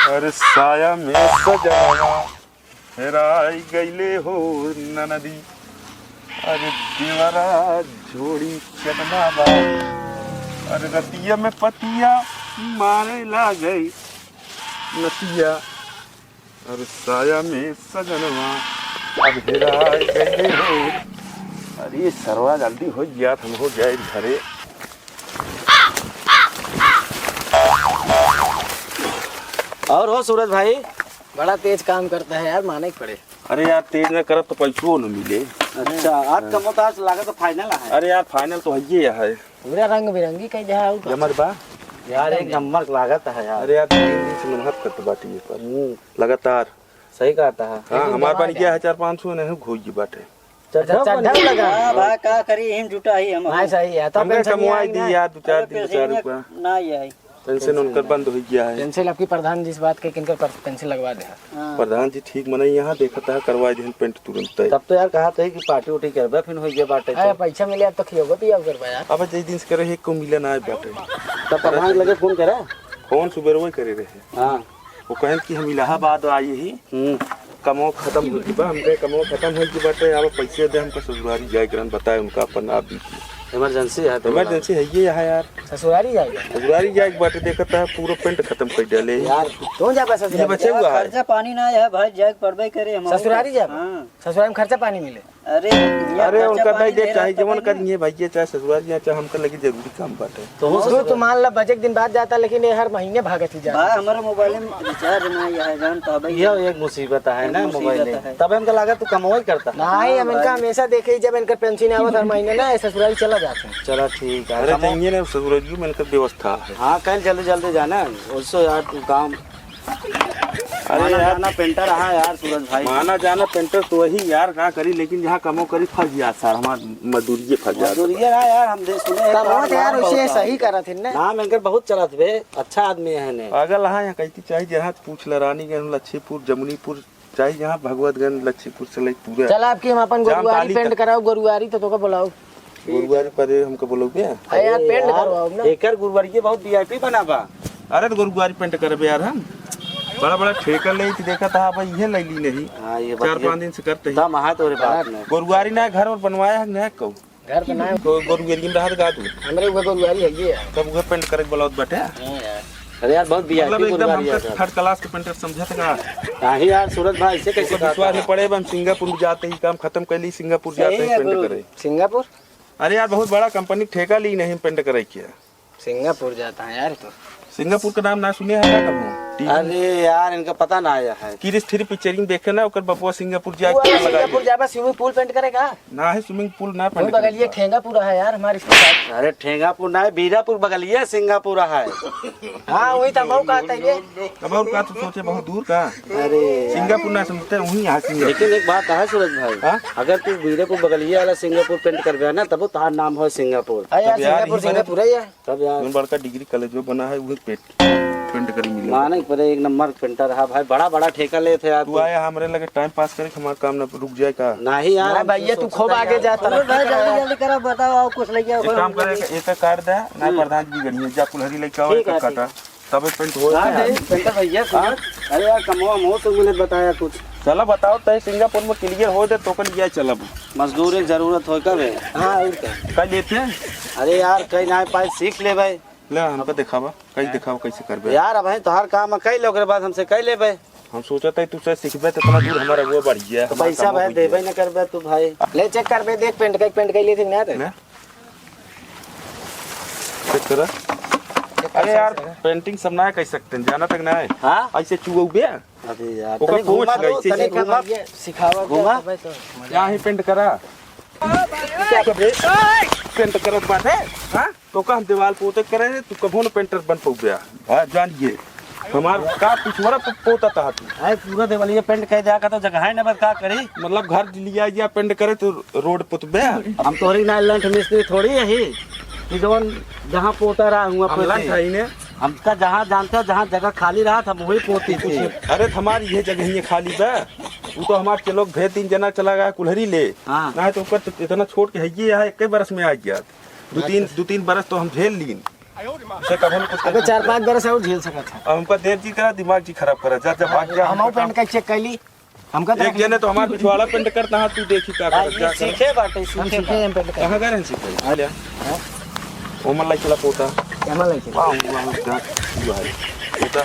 अरे साया में सजनवा हेराई गईले हो ननदी। अरे दीवारा झोड़ी चटना बा। अरे रतिया में पतिया मारे ला गई नतिया। अरे साया में सजनवा अब हेराई गईले हो। अरे सरवा जल्दी हो गया हम हो जाए घरे। और हो सूरज भाई, बड़ा तेज काम करता है यार, माने के पड़े। अरे यार तेज न करब तो पैसों न मिले। अच्छा आज का मोताज लागत तो फाइनल है। अरे यार फाइनल तो है है पूरा रंग बिरंगी कहीं जहाँ जमर बा यार, एक नंबर लागत है यार। अरे यार 3 दिन से मेहनत करते बाटी ये पर लगातार। सही कहता है। हाँ हमारे पानी क्या है 400-500 नहीं घोई बाटे। चढ़ा लगा भाई का करी हम जुटा ही हम। हां सही है। तब हमने कमाई दी यार 2-4 दिन 4 रुपया ना ये पेंशन उनकर बंद हो गया है। पेंसिल आपकी प्रधान जी इस बात के किनकर पेंसिल लगवा दे। प्रधान जी ठीक मने यहाँ देखता है करवा दे पेंट तुरंत। तब तो यार कहा था कि पार्टी उठी करबे फिर हो गया बाटे। अरे पैसा मिले तो खियोगे पिया करबा यार। अब जई दिन से करे एक को मिले ना बाटे। तब प्रधान लगे फोन करे। फोन सुबह वही करे रहे। हां वो कहन कि हम इलाहाबाद आई ही कमो खत्म हो गई बा। हमरे कमो खत्म हो गई बाटे। अब पैसे दे हमको ससुरारी जाए करन बताए उनका अपन आप भी इमरजेंसी है तो इमरजेंसी है ये है यार। ससुरारी जाएगा। ससुरारी जाए बाटे देखता है पूरा पेंट खत्म कर डाले यार। तो जा बस ये बचे हुआ है। खर्चा पानी ना है भाई, जाए पड़बे करे हम। ससुरारी जा। हां ससुराल में खर्चा पानी मिले। अरे उनका नहीं दे चाहे जीवन करिए भाई चाहे ससुरारी या चाहे हमका लगी जरूरी काम बाटे। तो मान ला बजे दिन बाद जाता लेकिन ये हर महीने भागत ही जाता। भाई हमारे मोबाइल में रिचार्ज ना है जान तो भाई ये एक मुसीबत है ना मोबाइल में। तब हमका लगा तू कमाई करता नहीं। हम इनका हमेशा देखे जब इनका पेंशन आवत हर महीने ना ससुराल चला जाते हैं। चलो ठीक है। अरे चाहिए ना ससुरारी में इनका व्यवस्था है। हाँ कल जल्दी जल्दी जाना उससे यार तू काम। अरे यार ना पेंटर रहा यार सूरज भाई। माना जाना पेंटर तो वही यार का करी लेकिन जहाँ कमो करी फंस गया सर हमार मजदूरी फंस गया। मजदूरी रहा यार हम दे सुने कमो यार उसे सही करा थे ना। नाम इनकर बहुत चलत बे, अच्छा आदमी है ने। पागल हां यहाँ कहती चाहिए जहाँ पूछ ल रानीगंज लच्छीपुर जमुनीपुर चाहिए जहाँ भगवतगंज लच्छीपुर से लेके पूरा। चल आपकी हम अपन गुरुवारी पेंट कराओ। गुरुवारी तो का बुलाओ गुरुवारी पर हमको बोलोगे यार पेंट करवाओ ना। एकर गुरुवारी के बहुत वीआईपी बनाबा। अरे तो गुरुवारी पेंट करबे यार हम बड़ा बड़ा ठेका ले देखा था भाई ये ले ली नहीं। हां ये 4-5 दिन से करते हैं। तब हां तोरे बात में गुरुवारी ना घर और बनवाया है ना को घर बनाए तो गुरुवारी में रहा गा दू हमरे वो गुरुवारी है ये तब वो पेंट करे बोलावत बैठे। हां यार। अरे यार बहुत वीआईपी गुरुवारी है। थर्ड क्लास के पेंटर समझत का नहीं यार सूरज भाई इसे कैसे विश्वास नहीं पड़े। हम सिंगापुर में जाते ही काम खत्म कर ली सिंगापुर जाते ही पेंट करे। सिंगापुर अरे यार बहुत बड़ा कंपनी ठेका ली नहीं पेंट करे किया। सिंगापुर जाता है यार तो सिंगापुर का नाम ना सुने है ना कभी। अरे यार इनका पता ना आया है। किरिस 3 पिक्चरिंग देखे ना ओकर बपुआ सिंगापुर जाए सिंगापुर जाबा स्विमिंग पूल पेंट करेगा ना है स्विमिंग पूल ना पेंट बगलिए ठेंगापुर है यार हमारे इसके साथ। अरे ठेंगापुर ना है बीरापुर बगलिए सिंगापुर है। हां वही तो बहु कहता है ये अब और का तो सोचे बहुत दूर का। अरे सिंगापुर ना समझते वहीं यहाँ सिंगापुर। लेकिन एक बात है सूरज भाई हाँ? अगर तू बीरापुर बगलिए वाला सिंगापुर पेंट करबे ना तब तार नाम हो सिंगापुर। यार सिंगापुर है यार। तब यार बड़का डिग्री कॉलेज में बना है वो पेंट करी मिले। माने पर एक नंबर पेंटर है भाई, बड़ा बड़ा ठेका ले थे यार। तू आया हमरे लगे टाइम पास करे हमारा काम ना रुक जाए का। नहीं यार भैया तू खूब आगे जा भाई जल्दी जल्दी करो बताओ और कुछ लेके आओ। एक काम करे एक कार्ड दे ना प्रधान जी गड़िए जा कुल्हरी लेके आओ एक काटा तब पेंट हो जाए पेंटर भैया। अरे यार कमवा मोह से मुझे बताया कुछ। चलो बताओ तय सिंगापुर में क्लियर हो दे तो कल लिया चलब। मजदूर की जरूरत हो कब है। हां और क्या कल लेते हैं। अरे यार कहीं ना पाए सीख ले भाई। ले हमको दिखावा कई दिखाओ कैसे करबे यार अब तो हर काम कई लोग के बाद हमसे कई लेबे। हम सोचते है तू से सीखबे तो इतना दूर हमारा वो बढ़ गया तो पैसा भाई देबे न करबे तू भाई। ले चेक करबे देख पेंट कई लिए थे ना चेक कर। अरे यार पेंटिंग सब ना कर सकते जाना तक ना है। हां ऐसे चुगौबे। अरे यार ओकर पूछ कैसे घुमा सिखावा घुमा यहां ही पेंट करा क्या करे पेंट करत बाटे। हां तो का हम दीवार पोते करे तू कभो न पेंटर बन पौबे। हां जानिए हमार का पिछवाड़ा पोता था तू आए पूरा देवालिया पेंट कर दिया का तो जगह है ना बस का करी। मतलब घर लिया या पेंट करे तो रोड पोतबे। हम तोरी ना लंठ मिस्त्री थोड़ी है ही कि जोन जहां पोता रहा हुआ लंठ है ने हमका जहां जानते हो जहां जगह खाली रहा था वही पोती थी। अरे हमारी ये जगह ही खाली बा वो तो हमारे लोग भे 3 जना चला गया कुल्हरी ले। ना तो ऊपर इतना छोड़ के है ये एक बरस में आ गया 2-3 बरस तो हम झेल लीन उसे कभी कुछ अबे 4-5 बरस और झेल सकत है। अब हमका देर जी करा दिमाग जी खराब करा जा जा भाग जा। हम पेंट का चेक कैली हमका एक जने तो हमार पिछवाड़ा पेंट करता है, तू देखी का कर जा कर। सीखे बाटे हम सीखे सीखे हम पेंट कर कहां गए हैं सीखे? आ ले ओ मन लाई चला पोता केमा लई वाह वाह जा भाई पोता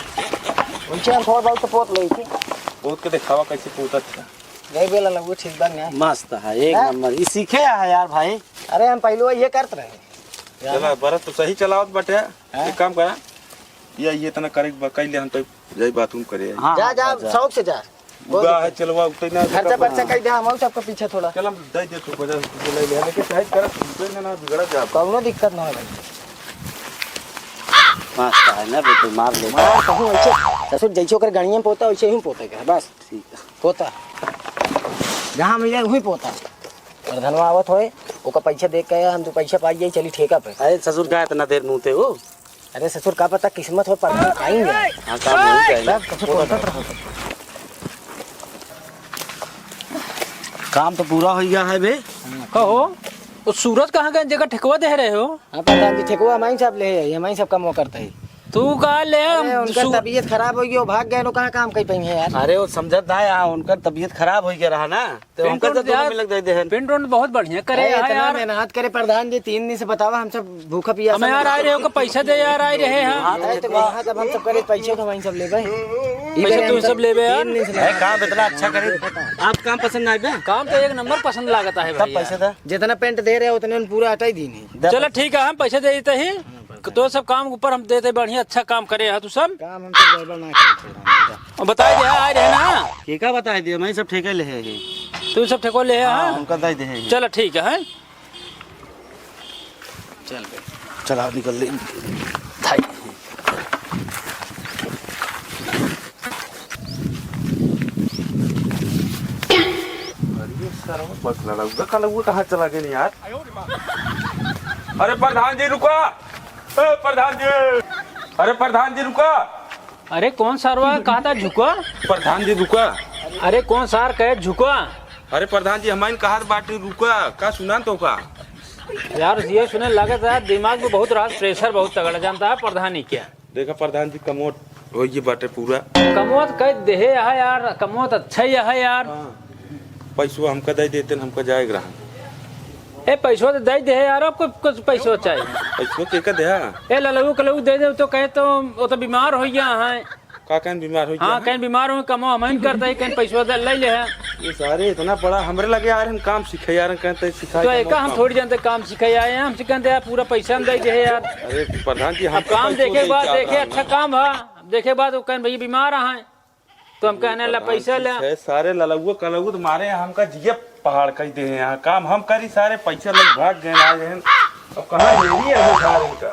उनचे हम थोड़ा बहुत पोत लई थी बहुत के दिखावा कैसे पोता अच्छा। गई बेला लगो ठीक बन गया। मस्त है एक नंबर। ये सीखे है यार भाई। अरे हम पहले ये करते रहे। चला बरस तो सही चलावत बटे। एक काम करा ये तना करे कैले हम तो जय बातूम करे। हाँ, जा जा शौक से जा बुआ है चलवा उतना खर्चा बच्चा कई दे हम सबके पीछे थोड़ा चल हम दे दे तू बजा ले ले लेके चाहे कर तू ना बिगड़ जा। कौनो दिक्कत ना है। मस्त है ना बेटे मार ले। मार कहूं ऐसे ससुर जैसे ओकर गणिया में पोता वैसे ही पोते के बस ठीक है। पोता जहां मिले वही पोता और धनवा आवत होए ओका पैसा देख के हम तो पैसा पाई जाई चली ठेका पे। अरे ससुर का इतना देर मुंहते हो। अरे ससुर का पता किस्मत हो पर खाएंगे। हाँ काम हो जाएगा। सब ससुर पोता रहो। काम तो पूरा हो गया है बे। कहो वो सूरज कहाँ गए जगह ठेकवा दे रहे हो? हां प्रधान जी ठेकुआ हमारी सब ले हमारी सब काम करता है। तू कहा ले अरे उनका तबीयत खराब हो गई वो भाग गए नो कहां काम कई पई है यार। अरे वो समझत ना यहाँ उनका तबीयत खराब हो गया रहा ना तो पेंट हमका तो उंट दोनों यार- में लग जाते हैं। पेंट उंट बहुत बढ़िया करे अरे यहाँ इतना यार। मेहनत करे प्रधान जी 3 दिन से बतावा हम सब भूखा पिया हम यार आए रहे हो का पैसा दे यार आए रहे हैं। तो वहाँ तब हम सब करे पैसे तो वहीं सब ले भाई पैसे तू सब ले बे यार। 3 दिन से है काम इतना अच्छा करे। आप काम पसंद आए बे काम तो एक नंबर पसंद लागता है तब भाई पैसे था। जितना पेंट दे रहे हो उतने पूरा हटा ही दी नहीं। चलो ठीक है हम पैसे दे देते ही तो सब काम ऊपर हम देते बढ़िया अच्छा काम करे है तू सब काम हम सब गड़बड़ ना करे। और बता दे आए रहे ना ठेका बता दिया मैं सब ठेके ले है। तू सब ठेको ले हाँ है। उनका दे दे है। चलो ठीक है चल चला निकल ले। बस लड़ा कल वो कहाँ चला गया नहीं यार। अरे प्रधान जी रुको। प्रधान जी अरे प्रधान जी रुको। अरे कौन सारवा कहा था झुको? प्रधान जी रुको। अरे कौन सार कहे झुको? अरे प्रधान जी हमारे कहा बाटे रुको का सुना तो का यार ये सुने लगा था दिमाग में बहुत रात प्रेशर बहुत तगड़ा जानता है प्रधानी क्या। देखा प्रधान जी कमोट हो ये बाटे पूरा कमोत कह दे है यार कमोत अच्छा ही है यार। पैसो हमका दे देते हमका जाएगा रहा ए पैसो तो दे दे यार आपको कुछ पैसो चाहिए। पैसो के का देहा ए ललऊ कलऊ दे दे तो कहे तो वो तो बीमार हो गया है। का कहन बीमार हो हाँ गया कहीं बीमार हो कमो हम करता है कहीं पैसो दे ले ले है। ये सारे इतना बड़ा हमरे लगे यार हम काम सीखे यार कहते सिखा तो एक हम थोड़ी जानते काम सिखाए आए हैं हम सिखाते यार पूरा पैसा हम दे दे यार। अरे प्रधान जी हम अब काम देखे बाद देखे अच्छा काम है देखे बाद वो कहीं भैया बीमार है तो हम कहने ला पैसा ले। है सारे ललगुआ कलगुआ मारे हमका जिया पहाड़ कह दे यहाँ काम हम करी सारे पैसा लोग भाग गए आ गए। अब कहाँ देरी है सारे का।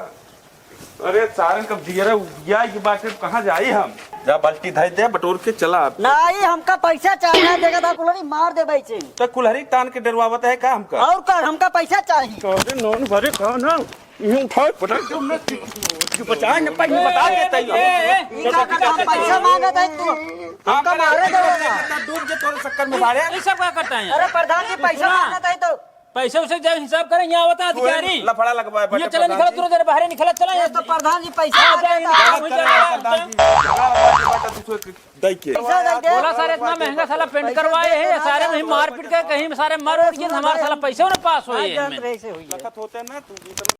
अरे सारन कब दिया या ये बात कहाँ जाई हम जा बाल्टी धाई दे बटोर के चला। नहीं हमका पैसा चाहिए देगा था कुलरी मार दे भाई से तो कुल्हरी तान के डरवावत है का हमका। और कर हमका पैसा चाहिए। अरे नॉन भरे कौन है यूं उठाओ पटक दो मैं बचा न पाई बता देता ही इनका हम पैसा मांगा था तू हमका मारे दे। डूब जे तोरे चक्कर में मारे। ये सब क्या करता है? अरे प्रधान जी पैसा मांगा था तो पैसे उसे जब हिसाब करें यहाँ बता अधिकारी लफड़ा लगवाए ये चला निकला तुरंत देर बाहर निकला चला ये यहाँ तो प्रधान जी पैसा मांगा था। बोला सारे इतना महंगा साला पेंट करवाए हैं सारे में मार पीट के कहीं सारे मर उड़ गए हमारे साला पैसे ना पास हुए हैं। से हुई है। होते ना तू